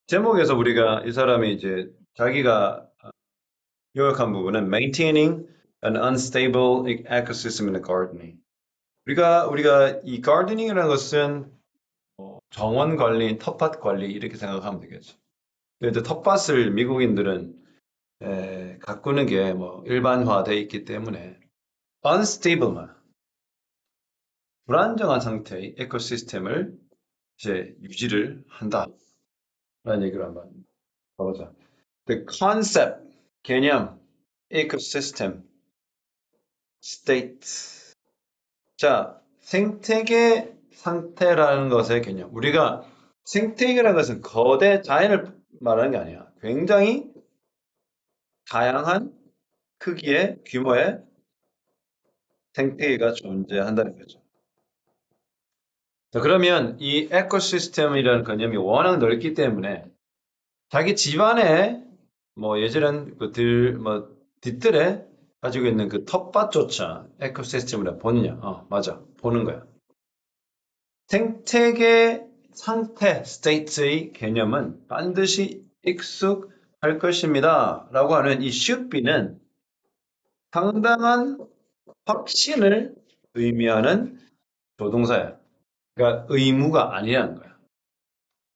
제목에서 우리가 이 사람이 이제 자기가 요약한 부분은 maintaining an unstable ecosystem in the gardening. 우리가 이 gardening이라는 것은 정원 관리, 텃밭 관리 이렇게 생각하면 되겠죠. 근데 텃밭을 미국인들은 가꾸는 게 뭐 일반화돼 있기 때문에 unstable만 불안정한 상태의 에코시스템을 이제 유지를 한다라는 얘기를 한번 가보자. The concept 개념 ecosystem state. 자, 생태계 상태라는 것의 개념. 우리가 생태계라는 것은 거대 자연을 말하는 게 아니야. 굉장히 다양한 크기의 규모의 생태계가 존재한다는 거죠. 자, 그러면 이 에코시스템이라는 개념이 워낙 넓기 때문에 자기 집안에 뭐 예전엔 뭐 뒤뜰에 가지고 있는 그 텃밭조차 에코시스템이라 보느냐? 맞아. 보는 거야. 생태계 상태, state의 개념은 반드시 익숙할 것입니다. 라고 하는 이 should be는 상당한 확신을 의미하는 조동사야. 그러니까 의무가 아니라는 거야.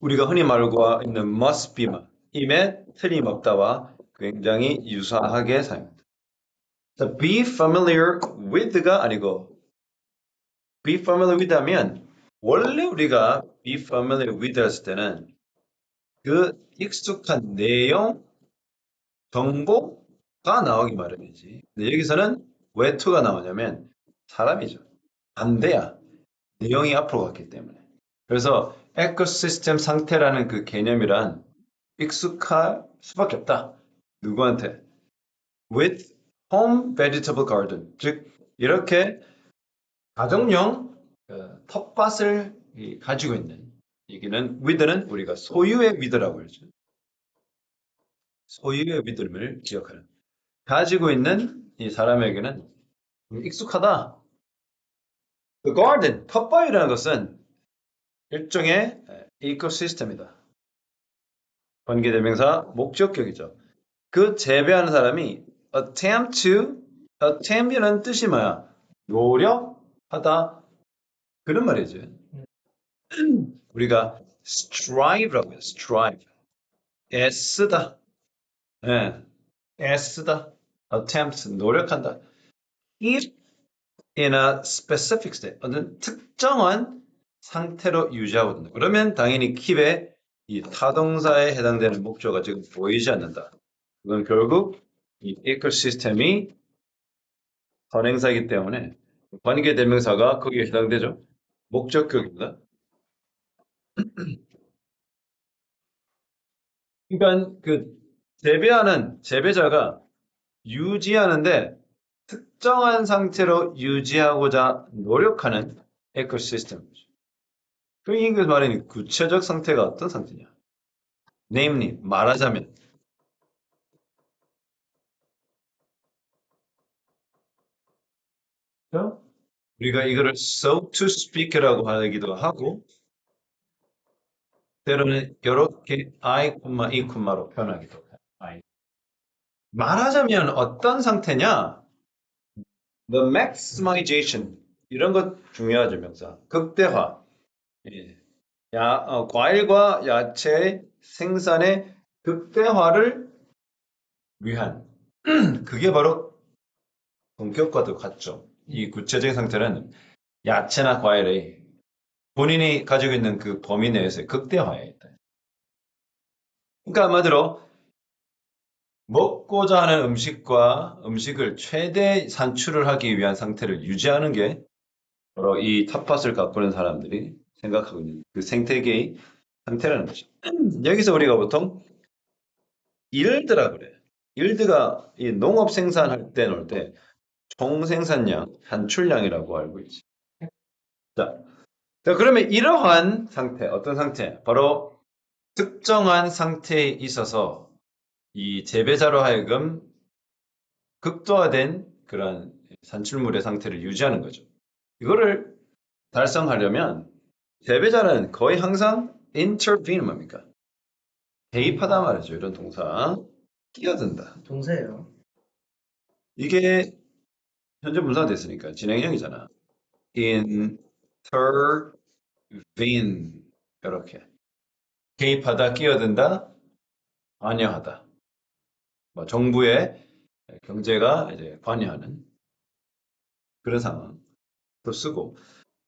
우리가 흔히 말하고 있는 must be만 임에 틀림없다와 굉장히 유사하게 사용합니다. 자, be familiar with가 아니고 be familiar with 하면 원래 우리가 be familiar with 했을 때는 그 익숙한 내용, 정보가 나오기 마련이지. 근데 여기서는 왜 to가 나오냐면 사람이죠. 반대야. 내용이 앞으로 갔기 때문에. 그래서 에코시스템 상태라는 그 개념이란 익숙할 수밖에 없다. 누구한테? With home vegetable garden. 즉 이렇게 가정용 텃밭을 가지고 있는 얘기는 with는 우리가 소유의 with라고 그러죠. 소유의 믿음을 기억하는. 가지고 있는 이 사람에게는 익숙하다. The garden, 텃밭이라는 것은 일종의 이코시스템이다. 관계대명사 목적격이죠. 그 재배하는 사람이 attempt이라는 뜻이 뭐야? 노력하다. 그런 말이죠. 우리가 strive라고 해요. strive. 애쓰다. 예, 애쓰다. attempt, 노력한다. keep in a specific state. 어떤 특정한 상태로 유지하고 있다. 그러면 당연히 keep의 이 타동사에 해당되는 목적어가 지금 보이지 않는다. 그건 결국 이 ecosy스템이 선행사이기 때문에 관계대명사가 거기에 해당되죠. 목적격입니다. 그러니까 그 재배자가 유지하는데 특정한 상태로 유지하고자 노력하는 에코시스템이죠. 그 얘기가 말하는 구체적 상태가 어떤 상태냐? namely, 말하자면 그렇죠? 우리가 이거를 so to speak라고 하기도 하고 때로는 이렇게 I, E, 로 표현하기도 해요. 말하자면 어떤 상태냐? The maximization 이런 것 중요하죠, 명사. 극대화. 예. 과일과 야채의 생산의 극대화를 위한 그게 바로 본격과도 같죠. 이 구체적인 상태는 야채나 과일의 본인이 가지고 있는 그 범위 내에서의 극대화에 있다. 그러니까 한마디로 먹고자 하는 음식을 최대 산출을 하기 위한 상태를 유지하는 게 바로 이 텃밭을 가꾸는 사람들이 생각하고 있는 그 생태계의 상태라는 거죠. 여기서 우리가 보통 일드라 그래. 일드가 이 농업 생산할 때 놓을 때 총생산량, 산출량이라고 알고 있지. 자, 그러면 이러한 상태, 어떤 상태? 바로 특정한 상태에 있어서 이 재배자로 하여금 극도화된 그런 산출물의 상태를 유지하는 거죠. 이거를 달성하려면 재배자는 거의 항상 intervene 뭡니까? 개입하다 말이죠. 이런 동사. 끼어든다. 동사예요. 이게 현재 분사가 됐으니까 진행형이잖아. intervene. 이렇게. 개입하다, 끼어든다, 관여하다. 뭐 정부의 경제가 이제 관여하는 그런 상황. 또 쓰고.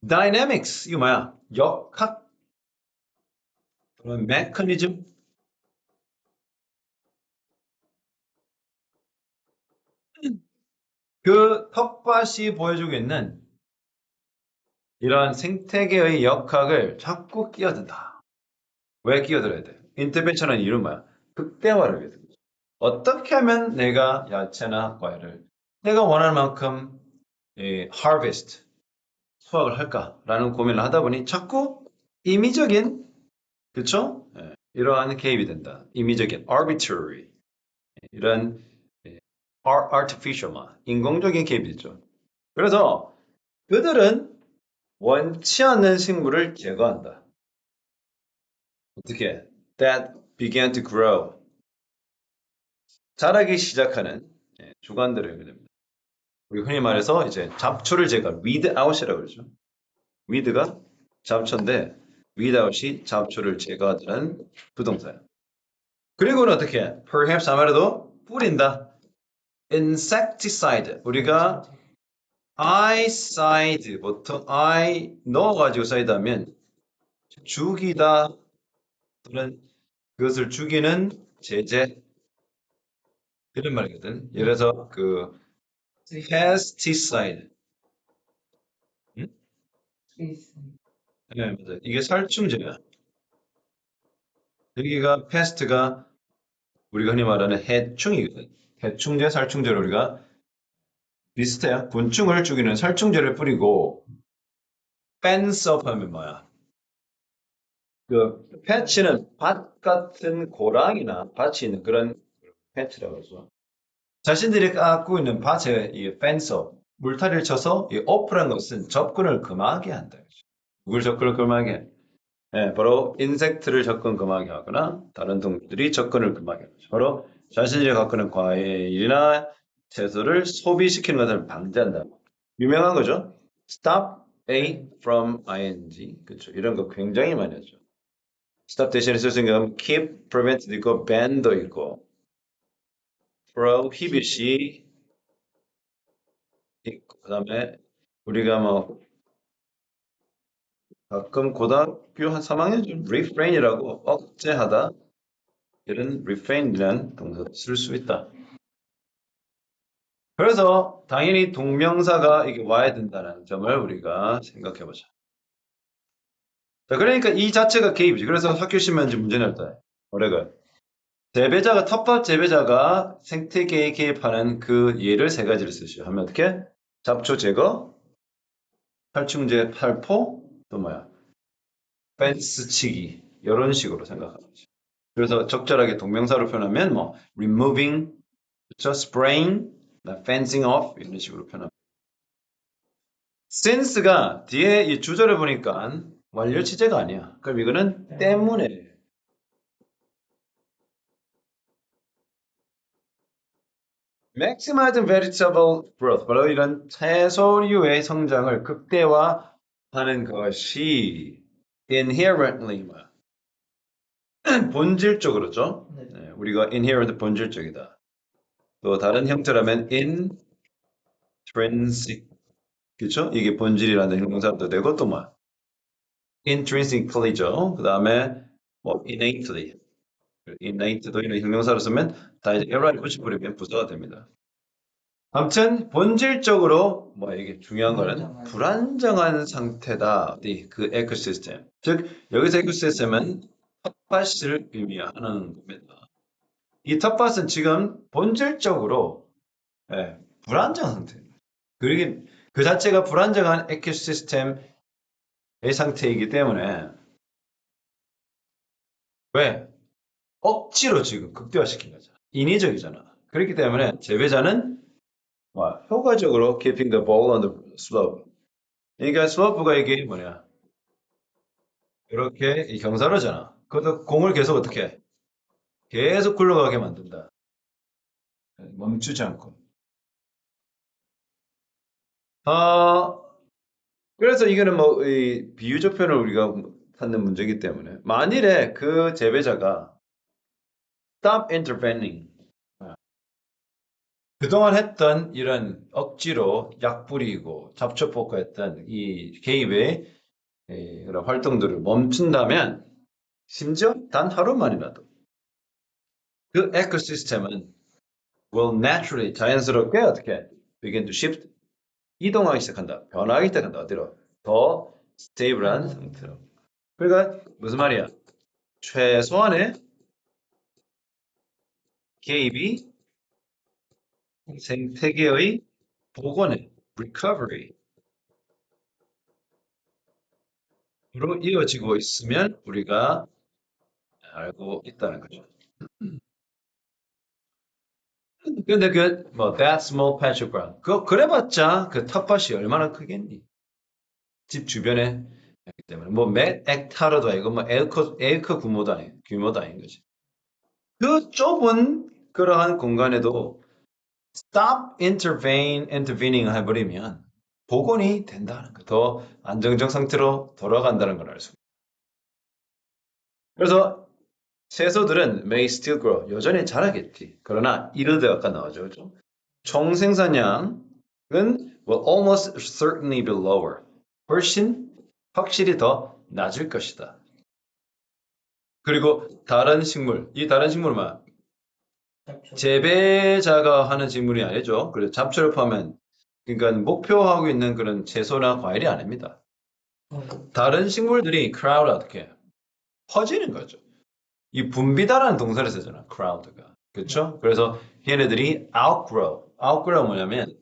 dynamics, 이거 뭐야? 역학, 그런 메커니즘, 그 텃밭이 보여주고 있는 이러한 생태계의 역학을 자꾸 끼어든다. 왜 끼어들어야 돼? 인터벤션은 이름 뭐야? 극대화를 위해서. 어떻게 하면 내가 야채나 과일을 내가 원하는 만큼 harvest, 수확을 할까라는 고민을 하다 보니 자꾸 임의적인, 그쵸? 이러한 개입이 된다. 임의적인, arbitrary, 이런 artificial, 인공적인 개입이 있죠. 그래서 그들은 원치 않는 식물을 제거한다. 어떻게? That began to grow. 자라기 시작하는 주관들을 얘기합니다. 우리 흔히 말해서 이제 잡초를 제거, weed out이라고 그러죠. weed가 잡초인데 weed out이 잡초를 제거하는 부동사예요. 그리고는 어떻게? perhaps 아무래도 뿌린다. insecticide. 우리가 icide, 보통 I 넣어가지고 사이드하면 죽이다 또는 그것을 죽이는 제재 이런 말이거든. 예를 들어서 그 pesticide. 응? 네, 맞아요. 이게 살충제야. 여기가 pest가 우리가 흔히 말하는 해충이거든. 해충제, 살충제를 우리가 비슷해요. 곤충을 죽이는 살충제를 뿌리고 fence up 하면 뭐야? 그 패치는 밭 같은 고랑이나 밭이 있는 그런 패치라고 그러죠. 자신들이 갖고 있는 밭에 이 fence up, 물타리를 쳐서 이 up란 것은 접근을 금하게 한다. 누굴 접근을 금하게 해? 바로 인섹트를 접근 금하게 하거나 다른 동물들이 접근을 금하게 하죠. 바로 자신들이 갖고 있는 과일이나 채소를 소비시키는 것을 방지한다. 유명한 거죠. Stop A from ing. 그렇죠. 이런 거 굉장히 많이 하죠. Stop 대신에 쓸 수 있는 건 keep, prevent도 있고 ban도 있고 prohibit이 있고 그다음에 우리가 뭐 가끔 고등학교 한 3학년 좀 refrain이라고 억제하다 이런 refrain이라는 동사도 쓸 수 있다. 그래서 당연히 동명사가 이게 와야 된다는 점을 우리가 생각해 보자. 자, 그러니까 이 자체가 개입이지. 그래서 학교 시험에 문제 낼 때, 뭐래가 재배자가 텃밭 재배자가 생태계에 개입하는 그 예를 세 가지를 쓰시오. 하면 어떻게? 잡초 제거, 살충제 살포, 또 뭐야? 펜스 치기. 이런 식으로 생각하는 거지. 그래서 적절하게 동명사로 표현하면 뭐 removing, 그쵸? spraying, fencing off 이런 식으로 표현합니다. since가 뒤에 이 주절을 보니까 완료 취재가 아니야. 그럼 이거는 때문에. maximizing vegetable growth. 바로 이런 채소류의 성장을 극대화하는 것이 inherently 뭐야? 본질적으로죠. 네, 우리가 inherent 본질적이다. 또 다른 형태라면 intrinsic. 그렇죠? 이게 본질이라는 형용사도 되고 또 뭐야? intrinsically죠. 그 다음에 뭐 innately. innate도 이런 형용사로 쓰면 다 이제 LI를 붙여버리면 부사가 됩니다. 아무튼 본질적으로 뭐 이게 중요한 거는 불안정한 상태다. 그 에코시스템. 즉 여기서 에코시스템은 텃밭을 의미하는 겁니다. 이 텃밭은 지금 본질적으로 불안정한 상태입니다. 그리고 그 자체가 불안정한 에코시스템의 상태이기 때문에 왜? 억지로 지금 극대화시킨 거잖아. 인위적이잖아. 그렇기 때문에 재배자는 효과적으로 keeping the ball on the slope. 그러니까 slope가 이게 이렇게 이 경사로잖아. 그것도 공을 계속 어떻게 해? 계속 굴러가게 만든다. 멈추지 않고. 어, 그래서 이거는 뭐, 이 비유적 표현을 우리가 찾는 문제이기 때문에, 만일에 그 재배자가 stop intervening, 그동안 했던 이런 억지로 약 뿌리고 잡초 뽑고 했던 이 개입의 그런 활동들을 멈춘다면, 심지어 단 하루만이라도 그 에코시스템은 will naturally, 자연스럽게 어떻게 begin to shift, 이동하기 시작한다. 변하기 시작한다. 어디로? 더 스테이블한 상태로. 그러니까 무슨 말이야? 최소한의 개입이 생태계의 복원에 recovery로 이어지고 있으면 우리가 알고 있다는 거죠. 근데 그 뭐 that small patch of ground 그거 그래봤자 그 텃밭이 얼마나 크겠니? 집 주변에 있기 때문에 뭐 몇 헥타르도 아니고 뭐 에이커 규모도 아닌 거지. 그 좁은 그러한 공간에도 stop intervening 해버리면 복원이 된다는 거. 더 안정적 상태로 돌아간다는 걸 알 수. 그래서 채소들은 may still grow. 여전히 자라겠지. 그러나 yield 아까 나오죠. 그죠? 총 생산량은 will almost certainly be lower. 훨씬 확실히 더 낮을 것이다. 그리고 다른 식물, 이 다른 식물은 뭐야? 재배자가 하는 식물이 아니죠. 그래서 잡초를 포함한 그러니까 목표하고 있는 그런 채소나 과일이 아닙니다. 다른 식물들이 crowd 어떻게 퍼지는 거죠. 이 분비다라는 동사를 쓰잖아. crowd가. 그렇죠? 그래서 얘네들이 outgrow 뭐냐면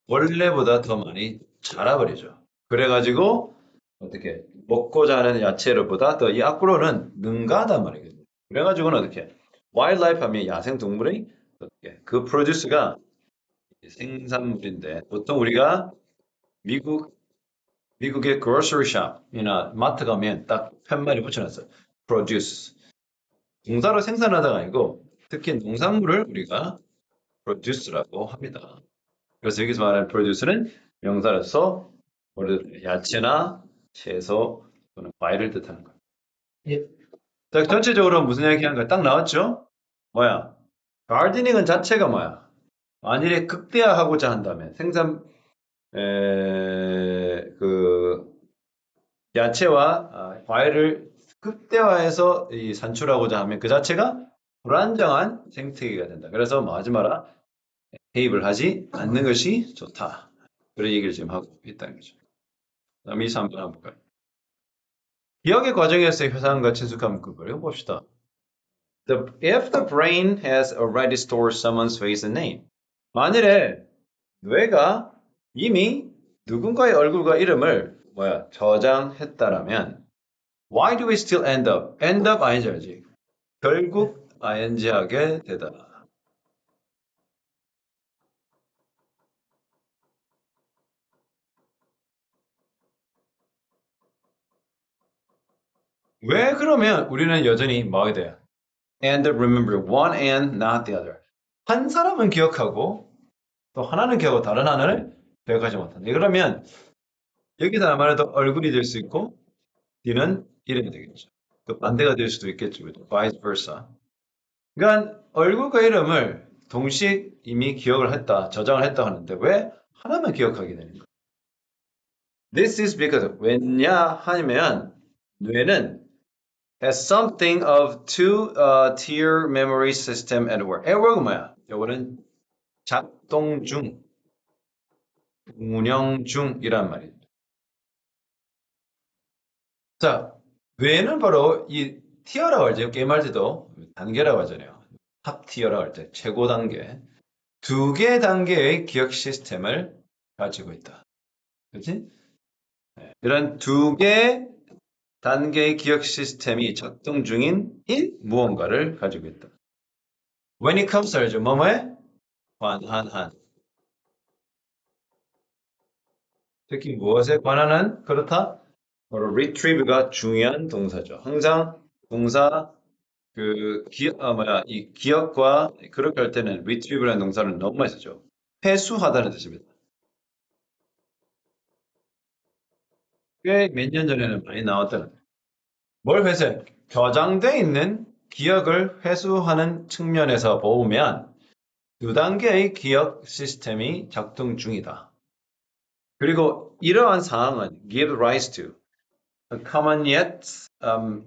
원래보다 더 많이 자라버리죠. 그래가지고 어떻게 먹고자 하는 야채로보다 더 이 outgrow는 능가하단 말이거든요. 그래가지고는 어떻게 wildlife 하면 야생 동물의 어떻게 그 produce가 생산물인데 보통 우리가 미국의 grocery shop이나 마트 가면 딱 편말이 붙여놨어요. produce. 동사로 생산하다가 아니고 특히 농산물을 우리가 produce라고 합니다. 그래서 여기서 말하는 produce는 명사로서 야채나 채소 또는 과일을 뜻하는 거예요. 예. 자, 전체적으로 무슨 이야기하는 거야? 딱 나왔죠? 뭐야? 가르디닝은 자체가 뭐야? 만일에 극대화하고자 한다면 그 야채와 과일을 극대화해서 산출하고자 하면 그 자체가 불안정한 생태계가 된다. 그래서 뭐 하지 마라. 개입을 하지 않는 것이 좋다. 그런 얘기를 지금 하고 있다는 거죠. 다음 2, 3번 한번 볼까요? 기억의 과정에서의 회상과 친숙한 그걸 봅시다. If the brain has already stored someone's face and name. 만일에 뇌가 이미 누군가의 얼굴과 이름을 저장했다라면 Why do we still end up? End up 아니죠, 아직. 결국 ing 하게 되다. 왜 그러면 우리는 여전히 뭐하게 돼요? And remember one and not the other. 한 사람은 기억하고 또 하나는 기억하고 다른 하나를 기억하지 못한다. 그러면 여기서 아무래도 얼굴이 될 수 있고 뒤는 이름이 되겠죠. 또 반대가 될 수도 있겠죠. vice versa. 그러니까 얼굴과 이름을 동시에 이미 기억을 했다, 저장을 했다 하는데 왜 하나만 기억하게 되는 거예요? This is because 왜냐 하면 뇌는 has something of two-tier memory system at work. at work은 뭐야? 이거는 작동 중, 운영 중이란 말이에요. 자, 뇌는 바로 이 티어라고 하죠. 게임할 때도 단계라고 하잖아요. 탑 티어라고 할 때, 최고 단계. 두 개 단계의 기억 시스템을 가지고 있다. 그렇지? 이런 두 개 단계의 기억 시스템이 작동 중인 무언가를 가지고 있다. When it comes to 뭐뭐에 관한. 특히 무엇에 관한은 그렇다? 바로 retrieve가 중요한 동사죠. 항상 동사 이 기억과 그렇게 할 때는 retrieve라는 동사를 너무 많이 쓰죠. 회수하다는 뜻입니다. 꽤 몇 년 전에는 많이 나왔다는 거예요. 뭘 회수해? 저장돼 있는 기억을 회수하는 측면에서 보면 두 단계의 기억 시스템이 작동 중이다. 그리고 이러한 상황은 give rise to a common yet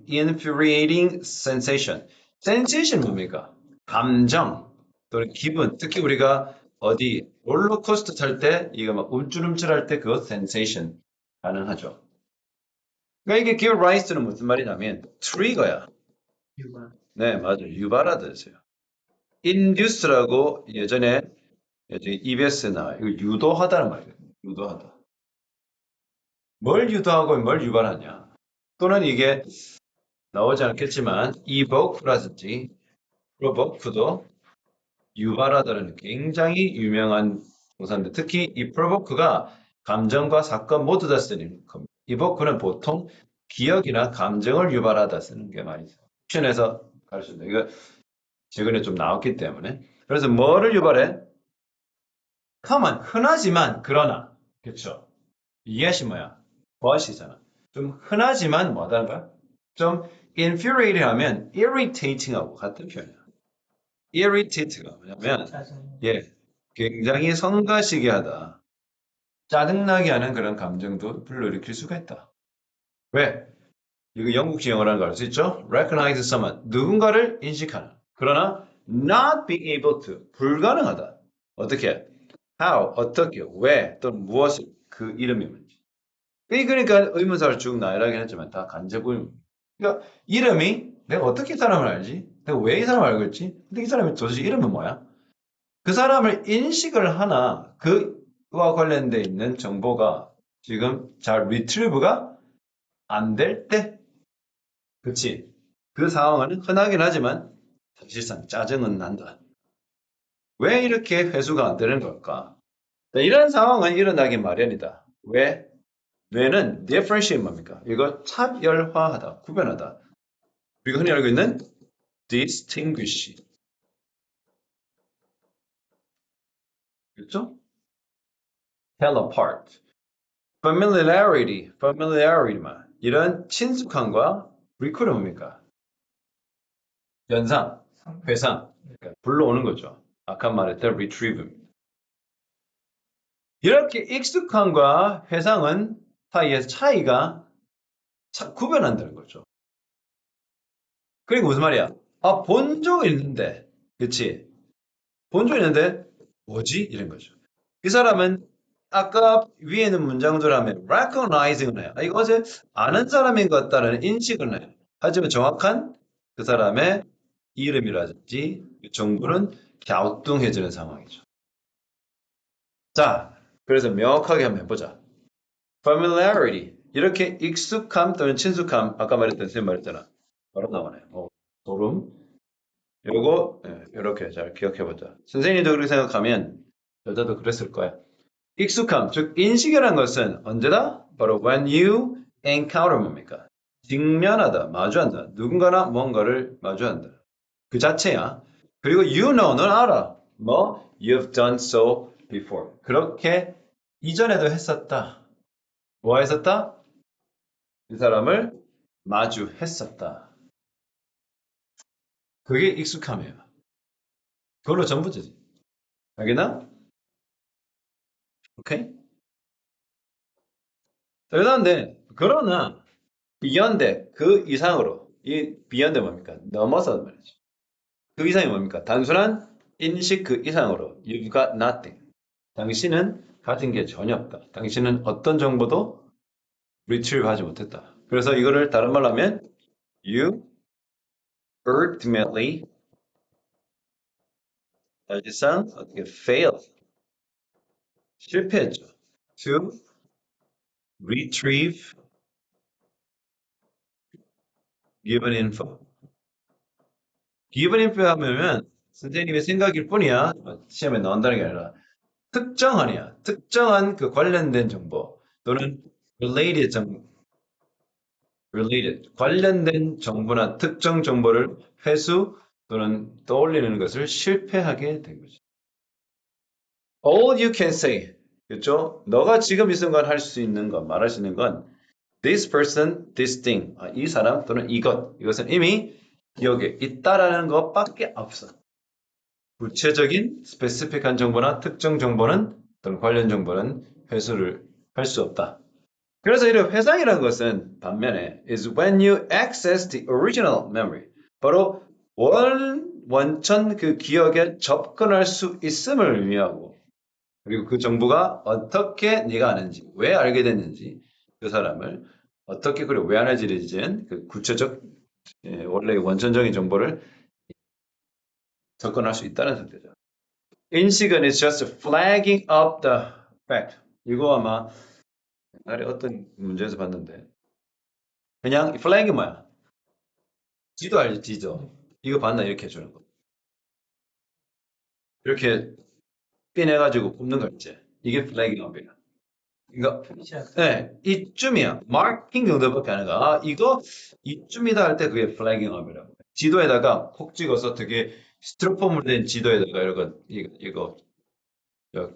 infuriating sensation. sensation 뭡니까? 감정 또는 기분. 특히 우리가 어디 롤러코스터 탈 때 이거 막 움찔움찔할 때 그거 sensation 가능하죠. 그러니까 이게 give rise는 무슨 말이냐면 trigger야. 유발. 네, 맞아요. 유발하다 했어요. induce라고 예전에 EBS 나와요. 이거 유도하다는 말이에요. 유도하다. 뭘 유도하고 뭘 유발하냐. 또는 이게 나오지 않겠지만 evoke라든지 provoke도 유발하다는 굉장히 유명한 동사인데 특히 이 provoke가 감정과 사건 모두 다 쓰는 겁니다. evoke는 보통 기억이나 감정을 유발하다 쓰는 게 많이 있어요. 옵션에서 가르쳤는데 이거 최근에 좀 나왔기 때문에 그래서 뭐를 유발해? common, 흔하지만 그러나 그렇죠. 이것이 뭐야? what이잖아. 좀 흔하지만 뭐하다는 거야? 좀 infuriating 하면 irritating하고 같은 표현이야. irritate가 뭐냐면 짜증. 예, 굉장히 성가시게 하다. 짜증나게 하는 그런 감정도 불러일으킬 수가 있다. 왜? 이거 영국식 영어라는 거 알 수 있죠? recognize someone, 누군가를 인식하는. 그러나 not be able to, 불가능하다. 어떻게? how, 어떻게, 왜, 또는 무엇을, 그 이름이 뭔지. 그러니까 의문사를 쭉 나열하긴 했지만 다 간접의문. 그러니까 이름이 내가 어떻게 이 사람을 알지? 내가 왜 이 사람을 알고 있지? 근데 이 사람이 도대체 이름은 뭐야? 그 사람을 인식을 하나 그와 관련돼 있는 정보가 지금 잘 리트리브가 안 될 때, 그치? 그 상황은 흔하긴 하지만 사실상 짜증은 난다. 왜 이렇게 회수가 안 되는 걸까? 이런 상황은 일어나기 마련이다. 왜? 왜는 differentiate 뭡니까? 이거 차별화하다, 구별하다. 우리가 흔히 알고 있는 distinguish. 그렇죠? tell apart. familiarity만. 이런 친숙함과 recruit은 뭡니까? 연상, 상. 회상. 그러니까 불러오는 거죠. 아까 말했던 retrieve입니다. 이렇게 익숙함과 회상은 사이의 차이가 구별한다는 거죠. 그리고 무슨 말이야? 아, 본 적 있는데, 그치? 본 적 있는데, 뭐지? 이런 거죠. 이 사람은 아까 위에 있는 문장들 하면 recognizing을 해요. 아, 이거 어제 아는 사람인 것 같다는 인식을 해요. 하지만 정확한 그 사람의 이름이라든지 정보는 갸우뚱해지는 상황이죠. 자, 그래서 명확하게 한번 해보자. familiarity. 이렇게 익숙함 또는 친숙함, 아까 말했던 선생님 말했잖아. 바로 나오네. 소름. 요거, 이렇게 잘 기억해보자. 선생님도 그렇게 생각하면 여자도 그랬을 거야. 익숙함, 즉 인식이라는 것은 언제다? 바로 when you encounter 뭡니까? 직면하다, 마주한다. 누군가나 뭔가를 마주한다. 그 자체야. 그리고 you know, 넌 알아. 뭐? You've done so before. 그렇게 이전에도 했었다. 뭐 했었다? 이 사람을 마주했었다. 그게 익숙함이에요. 그걸로 전부지. 알겠나? 오케이? 대단한데, 그러나, beyond, 그 이상으로, 이 beyond 뭡니까? 넘어서 말이죠. 그 이상이 뭡니까? 단순한 인식 그 이상으로, you've got nothing. 당신은 가진 게 전혀 없다. 당신은 어떤 정보도 retrieve 하지 못했다. 그래서 이거를 다른 말로 하면, you ultimately, 사실상 어떻게 failed, 실패했죠. to retrieve given info. given info 하면 선생님의 생각일 뿐이야. 시험에 나온다는 게 아니라 특정한이야. 특정한 그 관련된 정보 또는 related 정보. related, 관련된 정보나 특정 정보를 회수 또는 떠올리는 것을 실패하게 된 거죠. All you can say, 그렇죠? 너가 지금 이 순간 할 수 있는 건, 말할 수 있는 건 this person, this thing, 이 사람 또는 이것은 이미 기억에 있다라는 것밖에 없어. 구체적인 스페시픽한 정보나 특정 정보는 또는 관련 정보는 회수를 할 수 없다. 그래서 이 회상이라는 것은 반면에 is when you access the original memory. 바로 원천 그 기억에 접근할 수 있음을 의미하고 그리고 그 정보가 어떻게 네가 아는지, 왜 알게 됐는지 그 사람을 어떻게 그리고 왜 알아지는지는 그 구체적 원래 원천적인 정보를 접근할 수 있다는 상태죠. 인식은 is just flagging up the fact. 이거 아마 옛날에 어떤 문제에서 봤는데 그냥 플래그이 뭐야? 지도 알지, 지도. 이거 봤나 이렇게 해주는 거. 이렇게 핀해가지고 굽는 거 있지. 이게 플래깅 업이야. 이거 네, 이쯤이야. 마킹 정도밖에 안 해. 이거 이쯤이다 할 때 그게 플래깅 업이라고. 지도에다가 콕 찍어서 되게 스티로폼으로 된 지도에다가 이거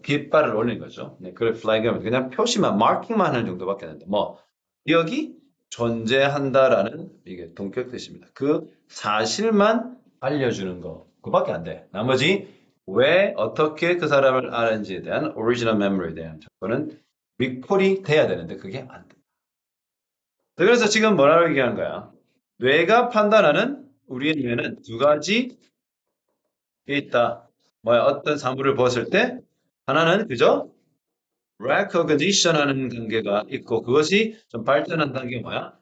깃발을 올린 거죠. 네, 그걸 플래깅 업. 그냥 표시만 마킹만 하는 정도밖에 안 되는데 뭐 기억이 존재한다라는 이게 동격 뜻입니다. 그 사실만 알려주는 거. 그밖에 안 돼. 나머지 왜 어떻게 그 사람을 아는지에 대한 오리지널 메모리에 대한 조건은 리콜이 돼야 되는데 그게 안 돼. 그래서 지금 뭐라고 얘기하는 거야? 뇌가 판단하는 우리의 뇌는 두 가지 있다. 뭐야? 어떤 사물을 보았을 때 하나는 그죠? recognition 하는 단계가 있고 그것이 좀 발전한 단계가 뭐야?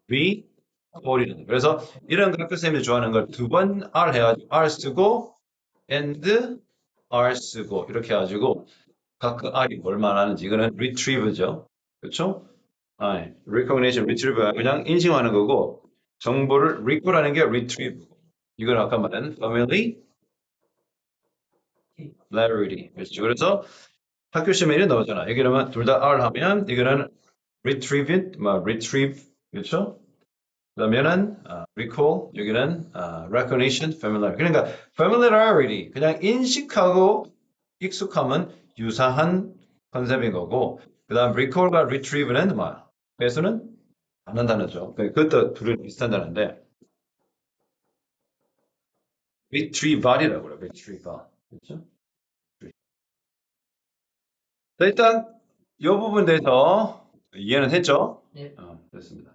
recall이라는 거. 그래서 이런 거 학교 쌤이 좋아하는 걸 두 번 R 해가지고 R 쓰고 and R 쓰고 이렇게 해가지고 각 R이 뭘 말하는지 이거는 retrieve죠. 그렇죠? recognition, retrieve가 그냥 인식하는 거고 정보를 recall하는 게 retrieve고 이건 아까 말한 familiarity. 그렇죠. 그래서 학교 시험에 이런 나오잖아. 여기는 둘 다 R 하면 이거는 retrieve, 그렇죠? 그러면은 recall, 여기는 recognition, familiar. 그러니까 familiarity, 그냥 인식하고 익숙함은 유사한 컨셉인 거고, 그다음 recall과 retrieve는 뭐야? 배수는 다른 단어죠. 그것도 둘이 비슷한 단어인데, retrieval이라고 그래요. retrieval. 그렇죠? 자, 일단 이 부분에 대해서 이해는 했죠? 네. 됐습니다.